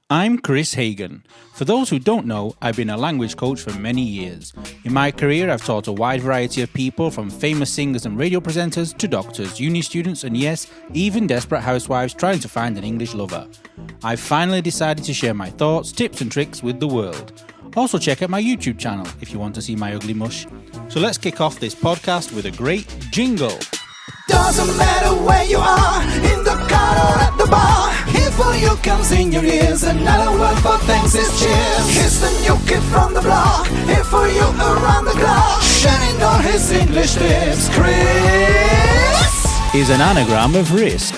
I'm Kris Hagan. For those who don't know, I've been a language coach for many years. In my career, I've taught a wide variety of people, from famous singers and radio presenters to doctors, uni students, and yes, even desperate housewives trying to find an English lover. I've finally decided to share my thoughts, tips, and tricks with the world. Also, check out my YouTube channel if you want to see my ugly mush. So let's kick off this podcast with a great jingle. Doesn't matter where you are, in the car or at the bar. Here for you comes in your ears, another word for thanks is cheers. Here's the new kid from the block, here for you around the clock, shining all his English tips. Kris is an anagram of risk.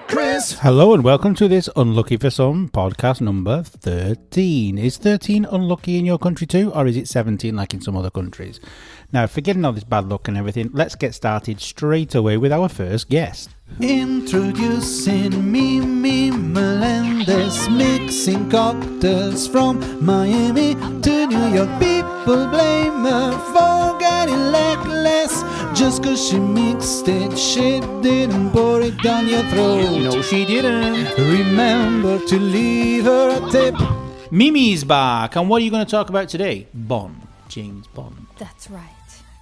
Kris. Hello and welcome to this Unlucky for Some podcast number 13. Is 13 unlucky in your country too, or is it 17 like in some other countries? Now, forgetting all this bad luck and everything, let's get started straight away with our first guest. Introducing Mimi Melendez, mixing cocktails from Miami to New York. People blame her for getting legless just cause she mixed it. She didn't pour it down your throat. No, she didn't. Remember to leave her a tip. Mimi's back, and what are you going to talk about today? Bond. James Bond. That's right.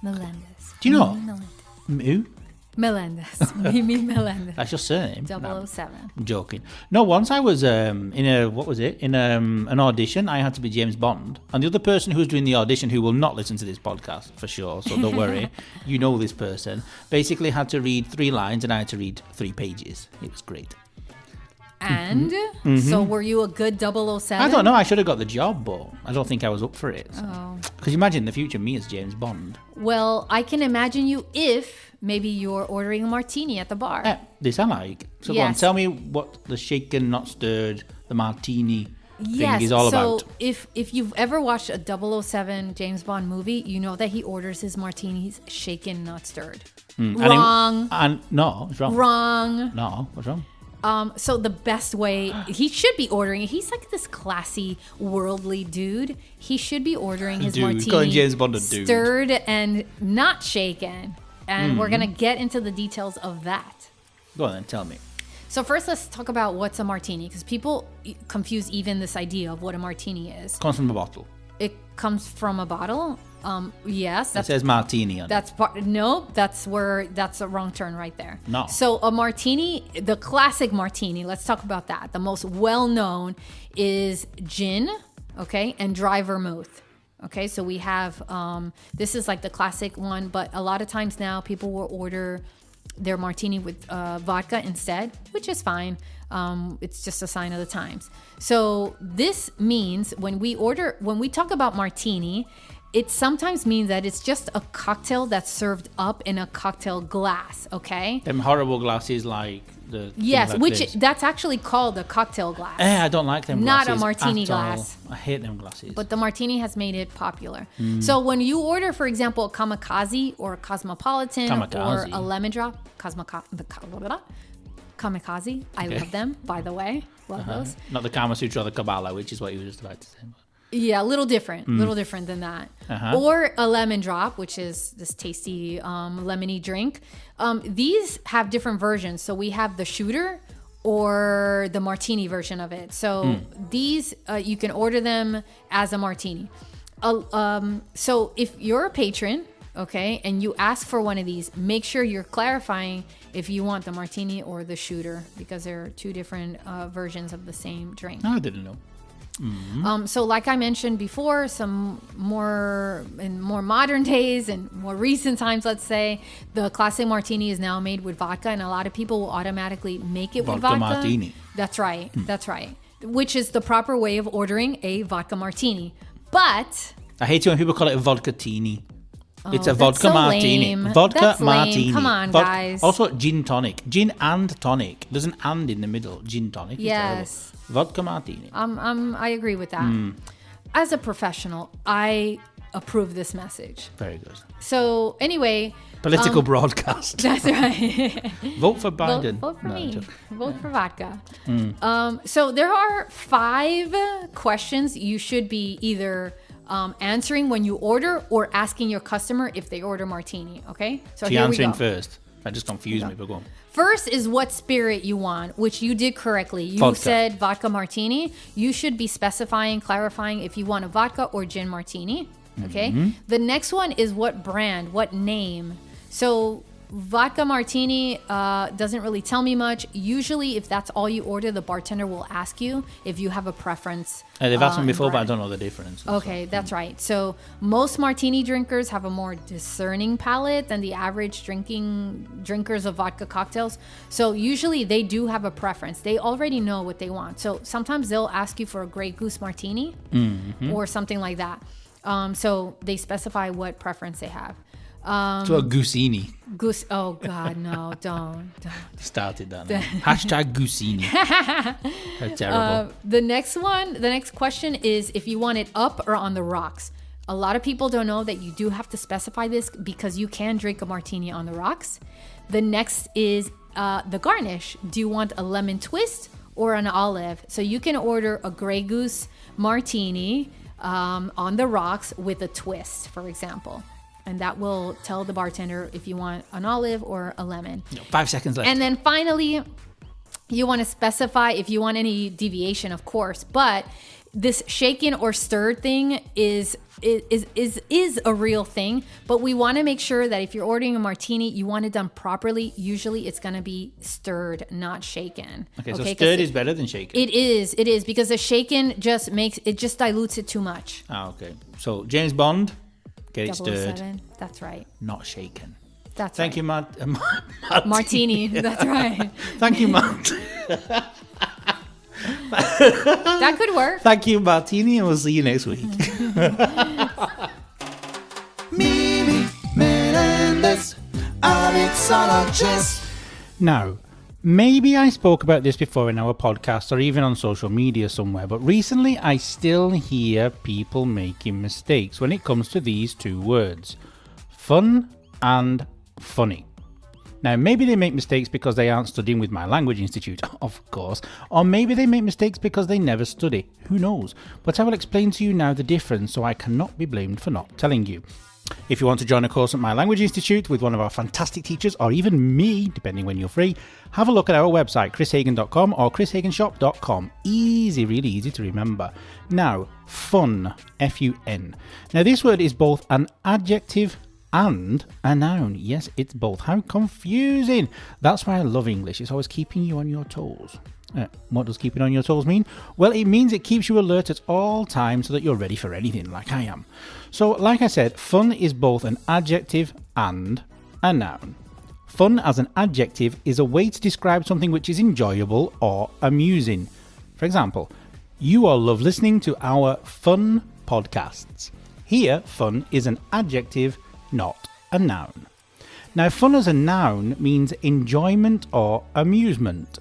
Melendez. Do you know? Melendez. Who? Melendez. Mimi Melendez. That's your surname? 007. No, I'm joking. No, once I was in an audition, I had to be James Bond. And the other person who was doing the audition, who will not listen to this podcast for sure, so don't worry, you know this person, basically had to read 3 lines and I had to read 3 pages. It was great. And? So were you a good 007? I don't know. I should have got the job, but I don't think I was up for it. So. Oh. Because imagine the future me as James Bond. Well, I can imagine you if maybe you're ordering a martini at the bar. This I like. So yes. Go on, tell me what the shaken, not stirred, the martini thing is all about. So if you've ever watched a 007 James Bond movie, you know that he orders his martinis shaken, not stirred. Wrong. No, it's wrong. Wrong. No, what's wrong? So the best way he should be ordering, he's like this classy, worldly dude. He should be ordering his martini James Bond a dude. Stirred and not shaken. And we're gonna get into the details of that. Go on then, tell me. So first, let's talk about what's a martini, because people confuse even this idea of what a martini is. Comes from a bottle. It comes from a bottle. Yes, It says martini on it. No, that's a wrong turn right there. No. So a martini, the classic martini, let's talk about that. The most well-known is gin, okay, and dry vermouth. Okay, so we have, this is like the classic one, but a lot of times now people will order their martini with vodka instead, which is fine. It's just a sign of the times. So this means when we talk about martini, it sometimes means that it's just a cocktail that's served up in a cocktail glass, okay? Them horrible glasses like the... Yes, like that's actually called a cocktail glass. I don't like them glasses. Not a martini at all. glass. I hate them glasses. But the martini has made it popular. So when you order, for example, a kamikaze or a cosmopolitan or a lemon drop, kamikaze, I love them, by the way. Love those. Not the Kama Sutra or the Kabbalah, which is what you were just about to say. Yeah, a little different than that. Or a lemon drop, which is this tasty lemony drink. These have different versions. So we have the shooter or the martini version of it. So these, you can order them as a martini. So if you're a patron, okay, and you ask for one of these, make sure you're clarifying if you want the martini or the shooter, because there are 2 different versions of the same drink. I didn't know. So like I mentioned before, in more modern days and more recent times, let's say, the classic martini is now made with vodka, and a lot of people will automatically make it with vodka. Martini. That's right. That's right. Which is the proper way of ordering a vodka martini. But I hate it when people call it a vodka-tini. It's a that's vodka so martini. lame. Vodka That's lame. martini. Come on, guys. Also, gin tonic. Gin and tonic. There's an and in the middle. Gin tonic. Yes. Vodka martini. I agree with that. As a professional, I approve this message. Very good. So anyway, Political broadcast. that's right. Vote for Biden. Vote for me. Vote for vodka. So there are 5 questions you should be either answering when you order or asking your customer if they order martini. Okay. So She here we answering go. first. That just confused me, but go on. First is what spirit you want, which you did correctly. You Vodka. said vodka martini. You should be specifying, clarifying if you want a vodka or gin martini. Okay. The next one is what brand, what name. So vodka martini doesn't really tell me much. Usually, if that's all you order, the bartender will ask you if you have a preference. They've asked me before, but I brand. don't know the difference. Okay, that's right. So most martini drinkers have a more discerning palate than the average drinkers of vodka cocktails. So usually they do have a preference. They already know what they want. So sometimes they'll ask you for a Grey Goose martini or something like that. So they specify what preference they have. So a Goosini. Goose. Oh God, no! Don't. Started that. Hashtag Goosini. How terrible. The next question is if you want it up or on the rocks. A lot of people don't know that you do have to specify this because you can drink a martini on the rocks. The next is the garnish. Do you want a lemon twist or an olive? So you can order a Grey Goose martini on the rocks with a twist, for example. And that will tell the bartender if you want an olive or a lemon. 5 seconds left. And then finally, you want to specify if you want any deviation, of course. But this shaken or stirred thing is a real thing. But we want to make sure that if you're ordering a martini, you want it done properly. Usually, it's going to be stirred, not shaken. Okay, so stirred is better than shaken. It is because the shaken just dilutes it too much. Okay. So James Bond. Get it 007, stirred. That's right. Not shaken. That's Thank right. you, Martini. That's right. Thank you, Matt. That could work. Thank you, Martini, and we'll see you next week. Mimi Melendez, our mixologist. Now, maybe I spoke about this before in our podcast or even on social media somewhere, but recently I still hear people making mistakes when it comes to these two words, fun and funny. Now, maybe they make mistakes because they aren't studying with my language institute, of course, or maybe they make mistakes because they never study. Who knows? But I will explain to you now the difference so I cannot be blamed for not telling you. If you want to join a course at my language institute with one of our fantastic teachers, or even me, depending when you're free, have a look at our website, chrishagan.com or chrishaganshop.com. Easy, really easy to remember. Now, fun, F-U-N. Now, this word is both an adjective and a noun. Yes, it's both. How confusing. That's why I love English. It's always keeping you on your toes. What does keeping on your toes mean? Well, it means it keeps you alert at all times so that you're ready for anything, like I am. So, like I said, fun is both an adjective and a noun. Fun as an adjective is a way to describe something which is enjoyable or amusing. For example, you all love listening to our fun podcasts. Here, fun is an adjective, not a noun. Now, fun as a noun means enjoyment or amusement.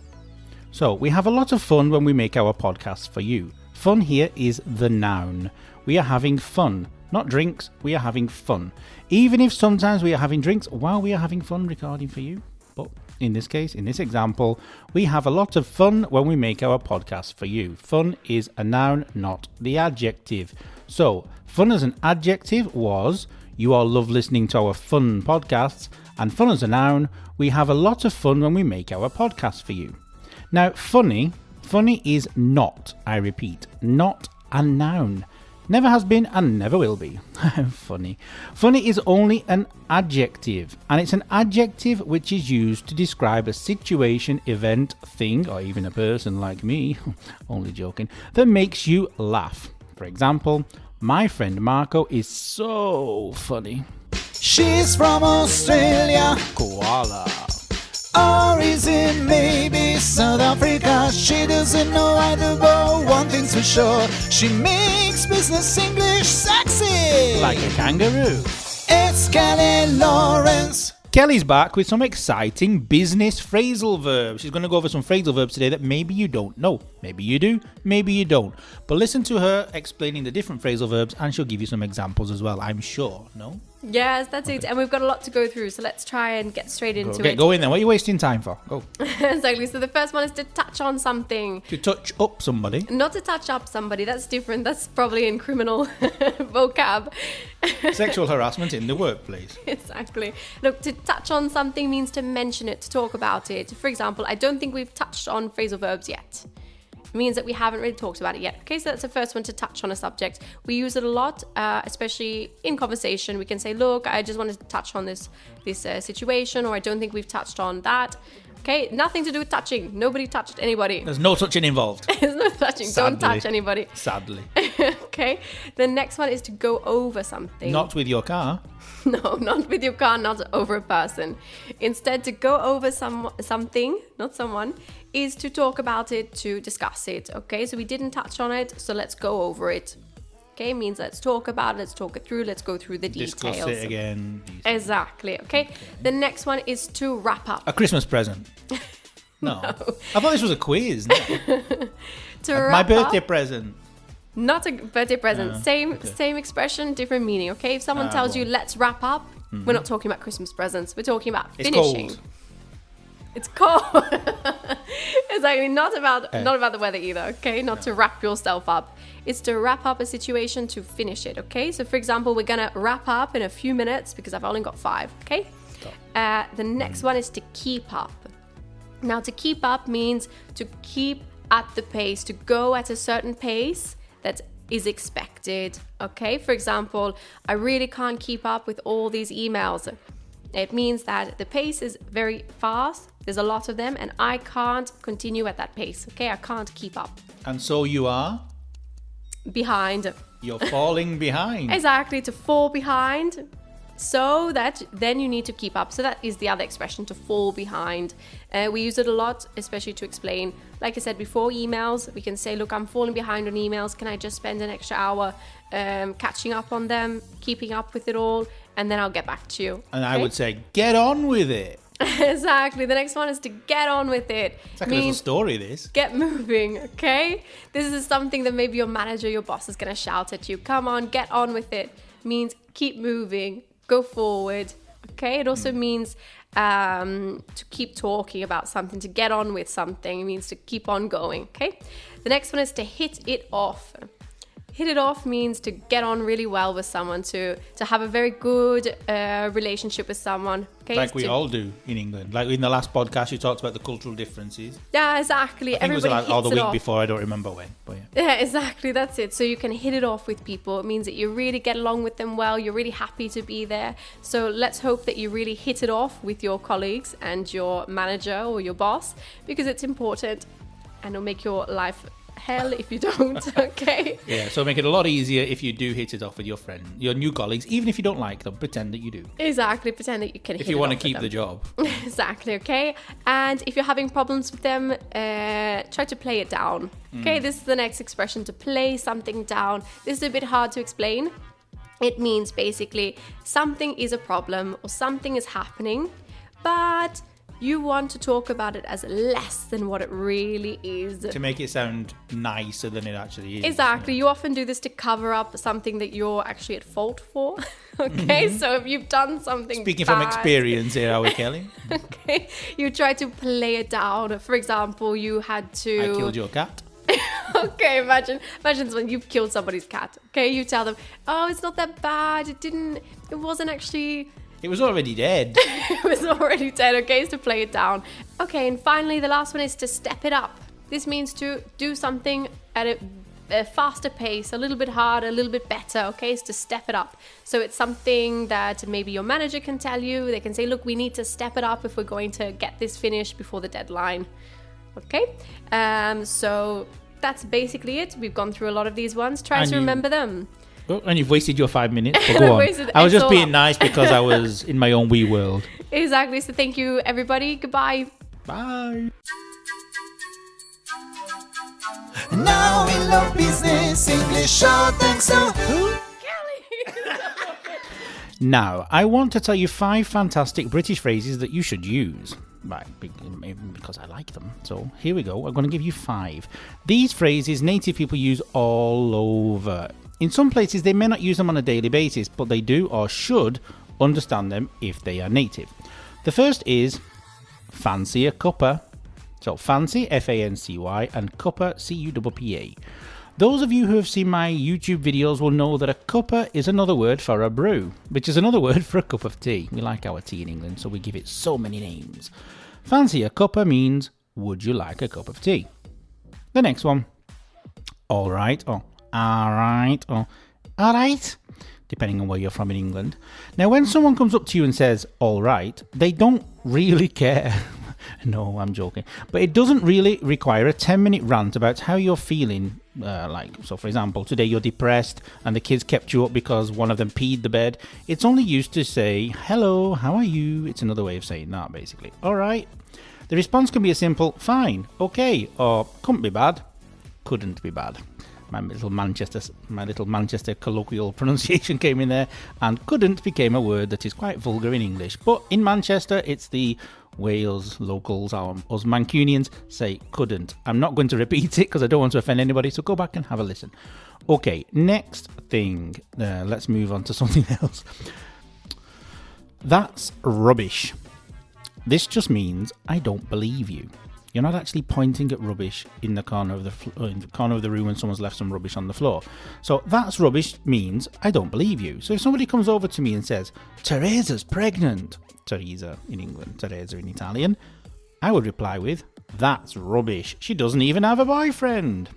So, we have a lot of fun when we make our podcasts for you. Fun here is the noun. We are having fun. Not drinks, we are having fun. Even if sometimes we are having drinks while we are having fun recording for you. But in this case, in this example, we have a lot of fun when we make our podcast for you. Fun is a noun, not the adjective. So, fun as an adjective was, you all love listening to our fun podcasts. And fun as a noun, we have a lot of fun when we make our podcast for you. Now, funny is not, I repeat, not a noun. Never has been and never will be. Funny. Funny is only an adjective, and it's an adjective which is used to describe a situation, event, thing, or even a person like me, only joking, that makes you laugh. For example, my friend Marco is so funny. She's from Australia, Koala. or is it maybe South Africa? She doesn't know either, but one thing's for sure, she makes business English sexy. Like a kangaroo. It's Kelly Lawrence. Kelly's back with some exciting business phrasal verbs. She's going to go over some phrasal verbs today that maybe you don't know. Maybe you do, maybe you don't. But listen to her explaining the different phrasal verbs and she'll give you some examples as well, I'm sure. No? Yes, that's it. And we've got a lot to go through, so let's try and get straight into it. Go in then. What are you wasting time for? Go. Exactly. So the first one is to touch on something. To touch up somebody. Not to touch up somebody. That's different. That's probably in criminal vocab. Sexual harassment in the workplace. Exactly. Look, to touch on something means to mention it, to talk about it. For example, I don't think we've touched on phrasal verbs yet. Means that we haven't really talked about it yet. Okay, so that's the first one, to touch on a subject. We use it a lot, especially in conversation. We can say, look, I just wanted to touch on this situation, or I don't think we've touched on that. Okay, nothing to do with touching. Nobody touched anybody. There's no touching involved. There's no touching. Sadly. Don't touch anybody. Sadly. Okay, the next one is to go over something. Not with your car. No, not with your car, not over a person. Instead, to go over something, not someone, is to talk about it, to discuss it. Okay, so we didn't touch on it, so let's go over it. Okay, means let's talk about it, let's talk it through, let's go through the details. Discuss it again. Exactly. Okay, the next one is to wrap up. A Christmas present. No. I thought this was a quiz. No. To wrap My birthday up, present. not a birthday present. Same expression, different meaning. Okay, if someone tells you let's wrap up, we're not talking about Christmas presents. We're talking about finishing. Cold. It's cold. Exactly. Not about the weather either. Okay, not to wrap yourself up. It's to wrap up a situation, to finish it. Okay, so for example, we're gonna wrap up in a few minutes because I've only got 5. Okay. The next one is to keep up. Now, to keep up means to keep at the pace, to go at a certain pace that is expected. Okay, for example, I really can't keep up with all these emails. It means that the pace is very fast, there's a lot of them, and I can't continue at that pace. Okay, I can't keep up. And so you are? Behind. You're falling behind. Exactly, to fall behind. So that then you need to keep up. So that is the other expression, to fall behind. We use it a lot, especially to explain, like I said before, emails. We can say, look, I'm falling behind on emails. Can I just spend an extra hour catching up on them, keeping up with it all, and then I'll get back to you. And I would say, get on with it. Exactly. The next one is to get on with it. It's like a little story, this. Get moving, okay? This is something that maybe your manager, your boss is going to shout at you. Come on, get on with it. Means keep moving. Go forward. Okay, it also means to keep talking about something, to get on with something. It means to keep on going. Okay, the next one is to hit it off. Hit it off means to get on really well with someone, to have a very good relationship with someone. Okay, like we all do in England. Like in the last podcast, you talked about the cultural differences. Yeah, exactly. I think Everybody it was like, the week off. before. I don't remember when. But Yeah, exactly. That's it. So you can hit it off with people. It means that you really get along with them well. You're really happy to be there. So let's hope that you really hit it off with your colleagues and your manager or your boss, because it's important, and it'll make your life hell if you don't. Okay. Yeah, so make it a lot easier if you do hit it off with your friend, your new colleagues, even if you don't like them, pretend that you do. Exactly, pretend that you can hit If you it want to off keep with the them. job. Exactly, okay? And if you're having problems with them, try to play it down. Okay, this is the next expression, to play something down. This is a bit hard to explain. It means basically something is a problem or something is happening, but you want to talk about it as less than what it really is. To make it sound nicer than it actually is. Exactly. You often do this to cover up something that you're actually at fault for. Okay, so if you've done something Speaking bad, from experience here, are we, Kelly? Okay, you try to play it down. For example, you had to... I killed your cat. Okay, imagine when you've killed somebody's cat. Okay, you tell them, oh, it's not that bad. It wasn't actually... It was already dead. It was already dead. Okay, it's to play it down. Okay, and finally, the last one is to step it up. This means to do something at a faster pace, a little bit harder, a little bit better. Okay, it's to step it up. So it's something that maybe your manager can tell you. They can say, look, we need to step it up if we're going to get this finished before the deadline. Okay, so that's basically it. We've gone through a lot of these ones. Try to remember them. Oh, and you've wasted your 5 minutes. But go on. I was just being nice because I was in my own wee world. Exactly. So thank you, everybody. Goodbye. Bye. Now we love business, English short and so. Now, I want to tell you 5 fantastic British phrases that you should use. Right, because I like them. So here we go. I'm going to give you 5. These phrases native people use all over. In some places, they may not use them on a daily basis, but they do or should understand them if they are native. The first is fancy a cuppa. So fancy, F-A-N-C-Y, and cuppa, C-U-P-P-A. Those of you who have seen my YouTube videos will know that a cuppa is another word for a brew, which is another word for a cup of tea. We like our tea in England, so we give it so many names. Fancy a cuppa means, would you like a cup of tea? The next one, all right, or all right, or all right, depending on where you're from in England. Now, when someone comes up to you and says, all right, they don't really care. No, I'm joking. But it doesn't really require a 10-minute rant about how you're feeling. So, for example, today you're depressed and the kids kept you up because one of them peed the bed. It's only used to say, hello, how are you? It's another way of saying that, basically. All right. The response can be a simple, fine, okay, or couldn't be bad, couldn't be bad. My little Manchester colloquial pronunciation came in there, and couldn't became a word that is quite vulgar in English. But in Manchester, it's the Wales locals, us Mancunians, say couldn't. I'm not going to repeat it because I don't want to offend anybody, so go back and have a listen. Okay, next thing. Let's move on to something else. That's rubbish. This just means I don't believe you. You're not actually pointing at rubbish in the corner of the room when someone's left some rubbish on the floor. So that's rubbish means I don't believe you. So if somebody comes over to me and says, Teresa's pregnant, Teresa in England, Teresa in Italian, I would reply with, that's rubbish. She doesn't even have a boyfriend.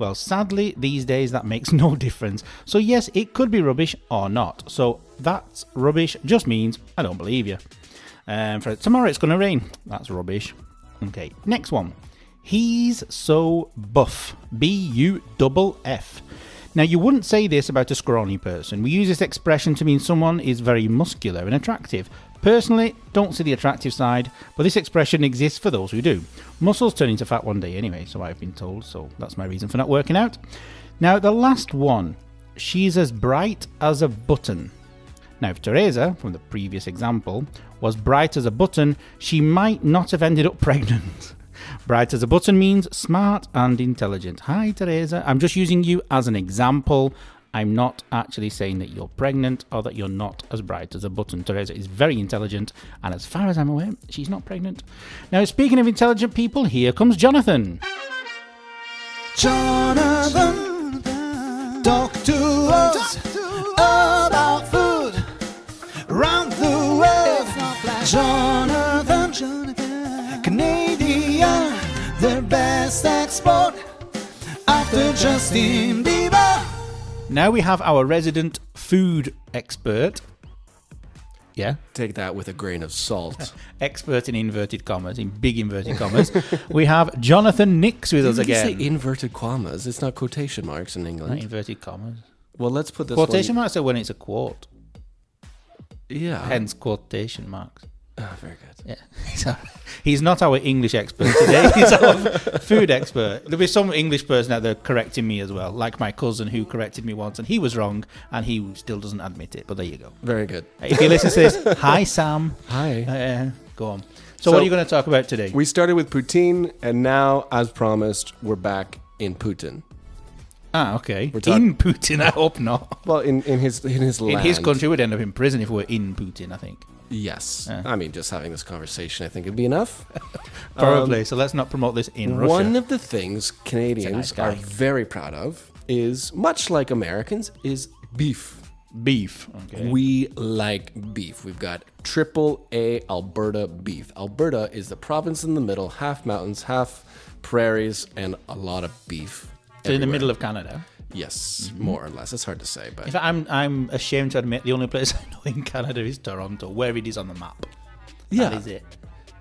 Well, sadly, these days that makes no difference. So yes, it could be rubbish or not. So that's rubbish just means I don't believe you. For tomorrow it's going to rain. That's rubbish. Okay, next one. He's so buff. B-U-F-F. Now, you wouldn't say this about a scrawny person. We use this expression to mean someone is very muscular and attractive. Personally, don't see the attractive side, but this expression exists for those who do. Muscles turn into fat one day anyway, so I've been told, so that's my reason for not working out. Now, the last one. She's as bright as a button. Now, if Teresa, from the previous example, was bright as a button, she might not have ended up pregnant. Bright as a button means smart and intelligent. Hi, Teresa. I'm just using you as an example. I'm not actually saying that you're pregnant or that you're not as bright as a button. Teresa is very intelligent, and as far as I'm aware, she's not pregnant. Now, speaking of intelligent people, here comes Jonathan. Jonathan, talk to us about food around the world. Jonathan, Canadian, their best export after Justin Bieber. Now we have our resident food expert. Yeah. Take that with a grain of salt. Expert in inverted commas, in big inverted commas. We have Jonathan Nix with us again. You say inverted commas. It's not quotation marks in England. Not inverted commas. Well, let's put this quotation marks are when it's a quote. Yeah. Hence quotation marks. Oh, very good. Yeah. He's not our English expert today. He's our food expert. There'll be some English person out there correcting me as well, like my cousin who corrected me once and he was wrong and he still doesn't admit it. But there you go. Very good. If you listen to this, hi, Sam. Hi. Go on. So what are you going to talk about today? We started with poutine, and now, as promised, we're back in Putin. Ah, okay. In Putin, I hope not. Well, in his land. In his country, we'd end up in prison if we were in Putin, I think. Yes. I mean, just having this conversation, I think it'd be enough. Probably. So let's not promote this in Russia. One of the things Canadians are very proud of is, much like Americans, is beef. Beef. Okay. We like beef. We've got AAA Alberta beef. Alberta is the province in the middle, half mountains, half prairies, and a lot of beef. So in the middle of Canada? Yes, more or less. It's hard to say, but in fact, I'm ashamed to admit the only place I know in Canada is Toronto, where it is on the map. Yeah, that is it.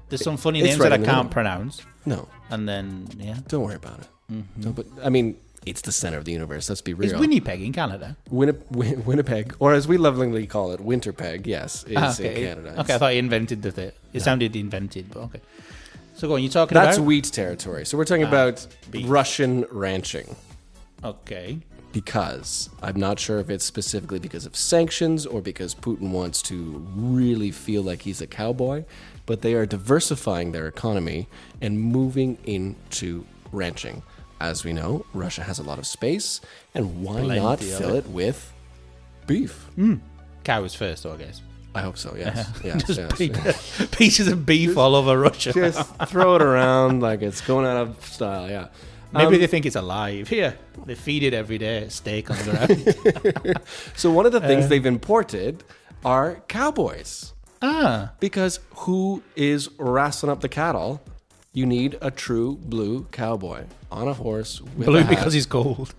There's some funny names that I can't pronounce. No, and then don't worry about it. No, but I mean, it's the center of the universe. Let's be real. Is Winnipeg in Canada? Winnipeg, or as we lovingly call it, Winterpeg. Yes, is in Canada. Okay, I thought you invented the thing. It sounded invented, but okay. So go on. You're talking about that's wheat territory. So we're talking about beef. Russian ranching. Okay. Because I'm not sure if it's specifically because of sanctions or because Putin wants to really feel like he's a cowboy, but they are diversifying their economy and moving into ranching. as we know, Russia has a lot of space, and why Plenty not of fill it with beef? Cows first, though, I guess. I hope so, yes. yes, Just yes. pieces of beef all over Russia. Just throw it around like it's going out of style, yeah. Maybe they think it's alive. Here, they feed it every day, steak on the ground. So one of the things they've imported are cowboys. Because who is wrestling up the cattle? You need a true blue cowboy on a horse with Blue a hat. because he's cold.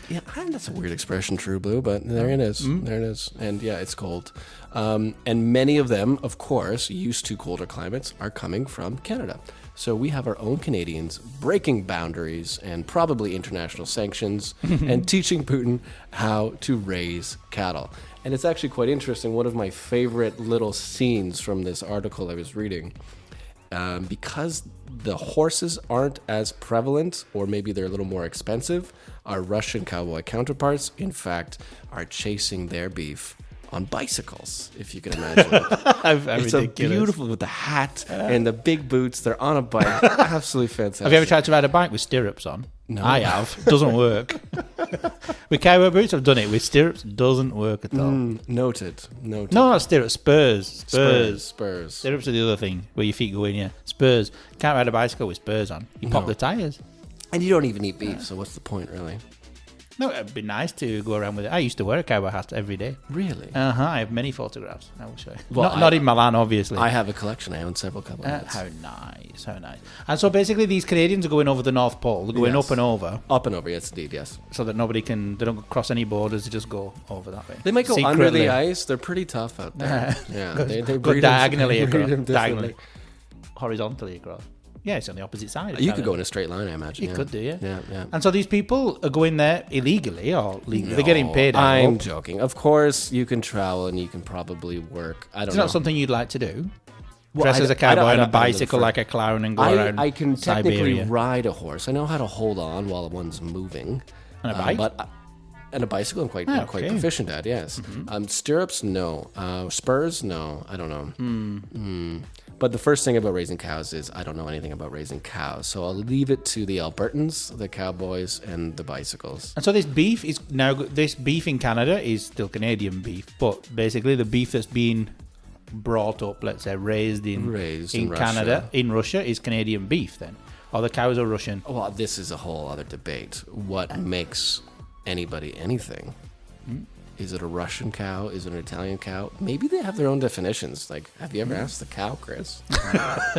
Yeah, that's a weird expression, true blue, but there it is. There it is. And yeah, it's cold. And many of them, of course, used to colder climates, are coming from Canada. So we have our own Canadians breaking boundaries and probably international sanctions and teaching Putin how to raise cattle. And it's actually quite interesting. One of my favorite little scenes from this article I was reading, because the horses aren't as prevalent, or maybe they're a little more expensive, our Russian cowboy counterparts, in fact, are chasing their beef on bicycles, if you can imagine it. It's so beautiful with the hat and the big boots. They're on a bike. Absolutely fantastic. Have you ever tried to ride a bike with stirrups on? No. I have. Doesn't work. With cowboy boots, I've done it. With stirrups, doesn't work at all. Noted. No, not stirrups. Spurs. Spurs. Stirrups are the other thing where your feet go in, yeah. Spurs. Can't ride a bicycle with spurs on. You pop the tyres. And you don't even eat beef, so what's the point, really? No, it'd be nice to go around with it. I used to wear a cowboy hat every day. Really? I have many photographs. I will show you. Well, not in Milan, obviously. I have a collection. I own several cowboy hats. How nice. And so basically these Canadians are going over the North Pole. They're going Yes. up and over. Up and over, yes, indeed, yes. So that they don't cross any borders. They just go over that way. They might go Secretly. under the ice. They're pretty tough out there. Yeah, they Go breed diagonally them, across. breed them differently. Diagonally. Horizontally across. Yeah, it's on the opposite side. You could go in a straight line, I imagine. You could do, yeah. Yeah. And so these people are going there illegally or legally? They're getting paid. I'm joking. Of course, you can travel and you can probably work. I don't It's know. not something you'd like to do. Well, Dress as a cowboy on a I don't bicycle look for- like a clown and go around I can technically Siberia. ride a horse. I know how to hold on while one's moving. On a bike? And a bicycle, I'm quite proficient at. Yes. Stirrups, no. Spurs, no. I don't know. But the first thing about raising cows is I don't know anything about raising cows, so I'll leave it to the Albertans, the cowboys, and the bicycles. And so this beef in Canada is still Canadian beef, but basically the beef that's been brought up, let's say, raised in Canada, in Russia, is Canadian beef then, or the cows are Russian. Well, this is a whole other debate. What makes anybody anything? Is it a Russian cow? Is it an Italian cow? Maybe they have their own definitions. Like, have you ever asked the cow, Kris?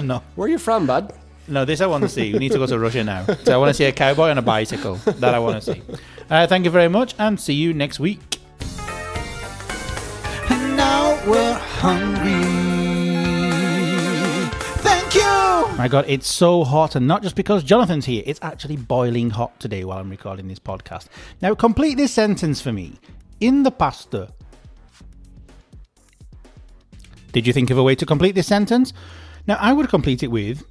No, Where are you from, bud? no, this I want to see. We need to go to Russia now. So I want to see a cowboy on a bicycle. That I want to see. Thank you very much, and see you next week. And now we're hungry. Thank you. My God, it's so hot, and not just because Jonathan's here. It's actually boiling hot today while I'm recording this podcast. Now, complete this sentence for me. In the pasta. Did you think of a way to complete this sentence? Now, I would complete it with,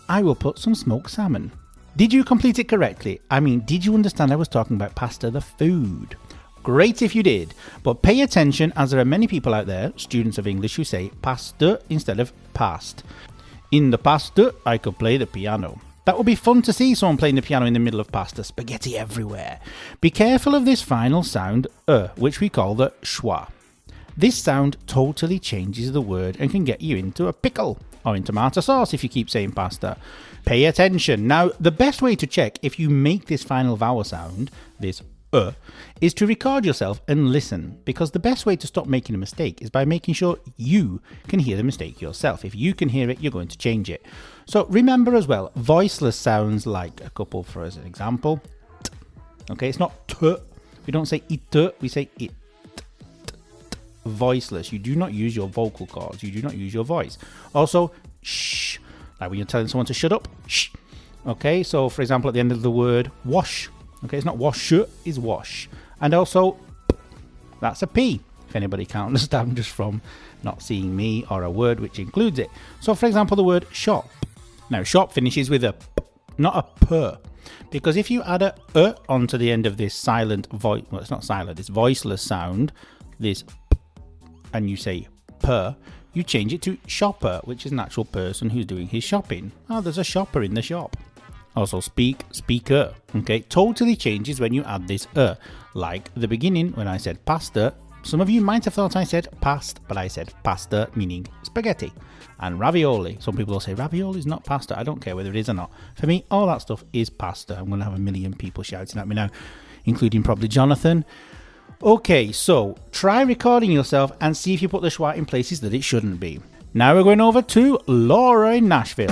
I will put some smoked salmon. Did you complete it correctly? I mean, did you understand I was talking about pasta, the food? Great if you did, but pay attention as there are many people out there, students of English, who say pasta instead of past. In the pasta, I could play the piano. That would be fun to see someone playing the piano in the middle of pasta, spaghetti everywhere. Be careful of this final sound, which we call the schwa. This sound totally changes the word and can get you into a pickle, or in tomato sauce if you keep saying pasta. Pay attention. Now, the best way to check if you make this final vowel sound, this is to record yourself and listen, because the best way to stop making a mistake is by making sure you can hear the mistake yourself. If you can hear it, you're going to change it. So remember as well, voiceless sounds like a couple, for as an example. Okay, it's not t. We don't say it, we say it. Voiceless. You do not use your vocal cords. You do not use your voice. Also, shh. Like when you're telling someone to shut up, shh. Okay, so for example, at the end of the word wash. Okay, it's not wash, it's wash. And also, that's a P, if anybody can't understand just from not seeing me or a word which includes it. So, for example, the word shop. Now, shop finishes with a P, not a P. Because if you add a onto the end of this silent voice, well, it's not silent, it's voiceless sound, this P, and you say P, you change it to shopper, which is an actual person who's doing his shopping. Oh, there's a shopper in the shop. Also speak, speaker. Okay, totally changes when you add this Like the beginning when I said pasta, some of you might have thought I said past, but I said pasta, meaning spaghetti. And ravioli. Some people will say ravioli is not pasta. I don't care whether it is or not. For me, all that stuff is pasta. I'm going to have a million people shouting at me now, including probably Jonathan. Okay, so try recording yourself and see if you put the schwa in places that it shouldn't be. Now we're going over to Laura in Nashville.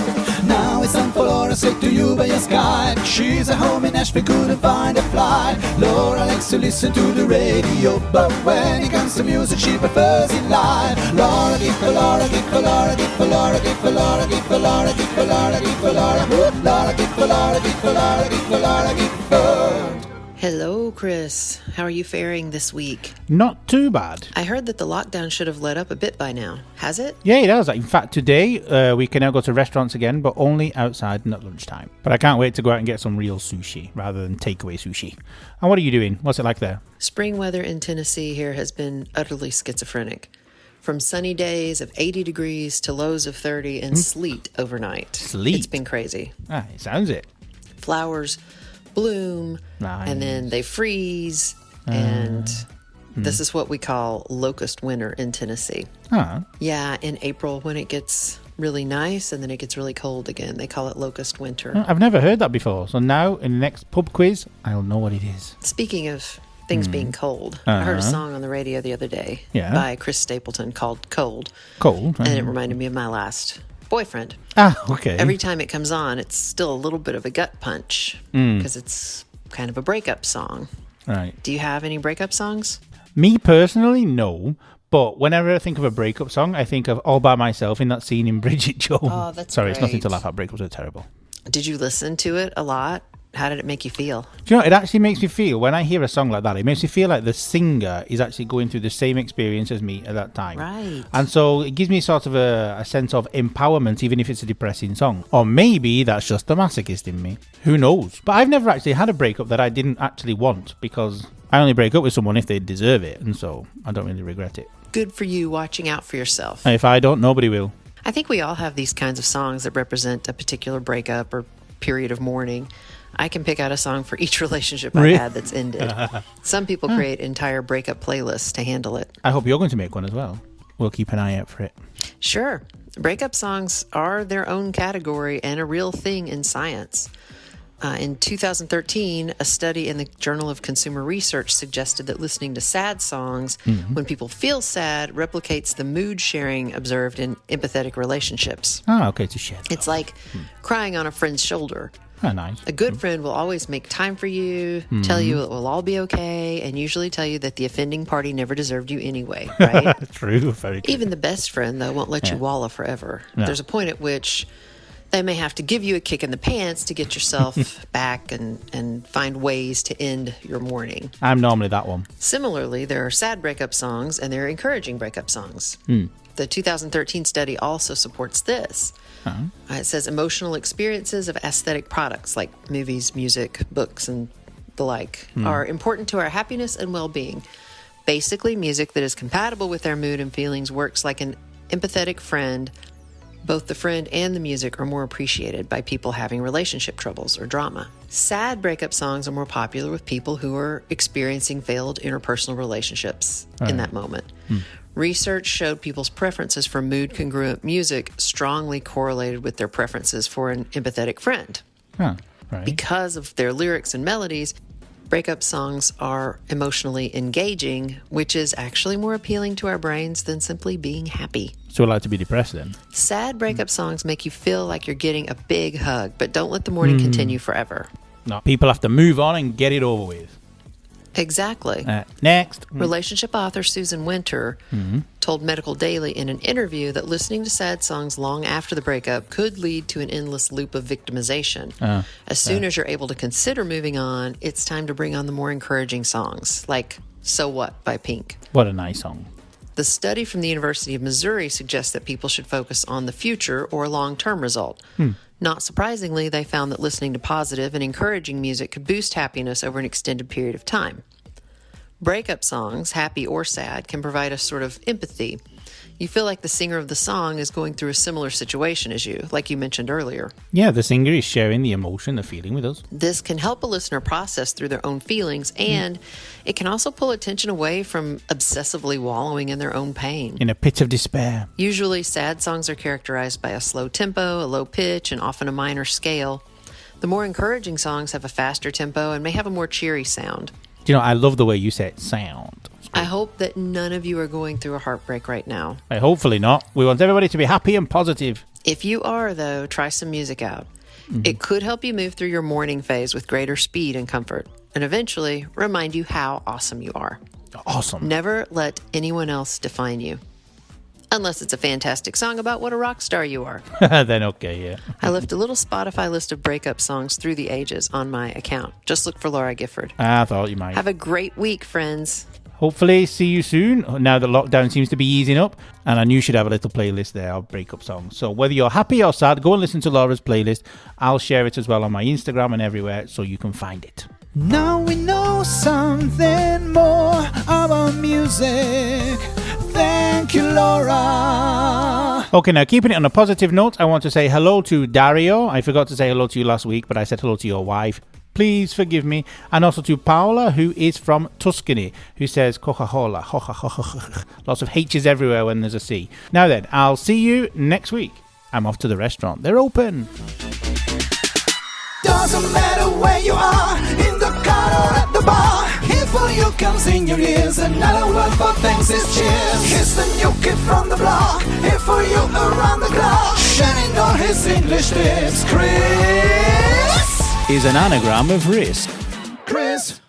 Now it's time for Laura, sick to you by your Skype. She's at home in Nashville, couldn't find a flight. Laura likes to listen to the radio, but when it comes to music, she prefers it live. Laura, give for Laura, give for Laura, give for Laura, give for Laura, give for Laura, give for Laura, give for Laura. Laura, give for Laura, give for Laura, give for Laura, give for. Hello, Kris. How are you faring this week? Not too bad. I heard that the lockdown should have let up a bit by now. Has it? Yeah, it has. In fact, today we can now go to restaurants again, but only outside and at lunchtime. But I can't wait to go out and get some real sushi rather than takeaway sushi. And what are you doing? What's it like there? Spring weather in Tennessee here has been utterly schizophrenic. From sunny days of 80 degrees to lows of 30 and sleet overnight. Sleet? It's been crazy. Ah, it sounds it. Flowers bloom, Nice. and then they freeze, and this is what we call locust winter in Tennessee. Ah, Yeah, in April when it gets really nice and then it gets really cold again. They call it locust winter. I've never heard that before. So now in the next pub quiz, I'll know what it is. Speaking of things being cold, I heard a song on the radio the other day by Kris Stapleton called Cold. Cold. And it reminded me of my last boyfriend. Ah, okay. Every time it comes on, it's still a little bit of a gut punch because it's kind of a breakup song. Right. Do you have any breakup songs? Me personally, no. But whenever I think of a breakup song, I think of All By Myself in that scene in Bridget Jones. Oh, that's Sorry, it's nothing to great. laugh at. Breakups are terrible. Did you listen to it a lot? How did it make you feel? Do you know, it actually makes me feel, when I hear a song like that, it makes me feel like the singer is actually going through the same experience as me at that time. Right. And so it gives me sort of a sense of empowerment, even if it's a depressing song. Or maybe that's just the masochist in me. Who knows? But I've never actually had a breakup that I didn't actually want, because I only break up with someone if they deserve it. And so I don't really regret it. Good for you watching out for yourself. And if I don't, nobody will. I think we all have these kinds of songs that represent a particular breakup or period of mourning. I can pick out a song for each relationship I've Really? had that's ended. Some people create entire breakup playlists to handle it. I hope you're going to make one as well. We'll keep an eye out for it. Sure, breakup songs are their own category and a real thing in science. In 2013, a study in the Journal of Consumer Research suggested that listening to sad songs when people feel sad replicates the mood sharing observed in empathetic relationships. Ah, okay, to share. It's like crying on a friend's shoulder. Ah, nice. A good friend will always make time for you, tell you it will all be okay, and usually tell you that the offending party never deserved you anyway, right? True, very true. Even the best friend, though, won't let you wallow forever. No. There's a point at which they may have to give you a kick in the pants to get yourself back and find ways to end your mourning. I'm normally that one. Similarly, there are sad breakup songs and there are encouraging breakup songs. The 2013 study also supports this. It says emotional experiences of aesthetic products like movies, music, books, and the like are important to our happiness and well-being. Basically, music that is compatible with our mood and feelings works like an empathetic friend. Both the friend and the music are more appreciated by people having relationship troubles or drama. Sad breakup songs are more popular with people who are experiencing failed interpersonal relationships in that moment. Research showed people's preferences for mood-congruent music strongly correlated with their preferences for an empathetic friend. Ah, right. Because of their lyrics and melodies, breakup songs are emotionally engaging, which is actually more appealing to our brains than simply being happy. So I like to be depressed then. Sad breakup songs make you feel like you're getting a big hug, but don't let the mourning continue forever. No, people have to move on and get it over with. Exactly. Next. Relationship author Susan Winter told Medical Daily in an interview that listening to sad songs long after the breakup could lead to an endless loop of victimization. As soon as you're able to consider moving on, it's time to bring on the more encouraging songs, like So What by Pink. What a nice song. The study from the University of Missouri suggests that people should focus on the future or a long-term result. Not surprisingly, they found that listening to positive and encouraging music could boost happiness over an extended period of time. Breakup songs, happy or sad, can provide a sort of empathy. You feel like the singer of the song is going through a similar situation as you, like you mentioned earlier. Yeah, the singer is sharing the emotion, the feeling with us. This can help a listener process through their own feelings, and it can also pull attention away from obsessively wallowing in their own pain. In a pit of despair. Usually, sad songs are characterized by a slow tempo, a low pitch, and often a minor scale. The more encouraging songs have a faster tempo and may have a more cheery sound. Do you know, I love the way you said sound. I hope that none of you are going through a heartbreak right now. Hopefully not. We want everybody to be happy and positive. If you are, though, try some music out. It could help you move through your mourning phase with greater speed and comfort, and eventually remind you how awesome you are. Awesome. Never let anyone else define you. Unless it's a fantastic song about what a rock star you are. Then okay, yeah. I left a little Spotify list of breakup songs through the ages on my account. Just look for Laura Gifford. I thought you might. Have a great week, friends. Hopefully see you soon, now that lockdown seems to be easing up. And I knew she'd have a little playlist there of breakup songs. So whether you're happy or sad, go and listen to Laura's playlist. I'll share it as well on my Instagram and everywhere so you can find it. Now we know something more about music. Thank you, Laura. Okay, now keeping it on a positive note, I want to say hello to Dario. I forgot to say hello to you last week, but I said hello to your wife. Please forgive me. And also to Paola, who is from Tuscany, who says Coca-Cola. Lots of H's everywhere when there's a C. Now then, I'll see you next week. I'm off to the restaurant. They're open. Doesn't matter where you are, in the car or at the bar. Here for you comes in your ears. Another word for thanks is cheers. Here's the new kid from the block. Here for you around the clock. Shining all his English tips. Kris Is an anagram of risk. Kris.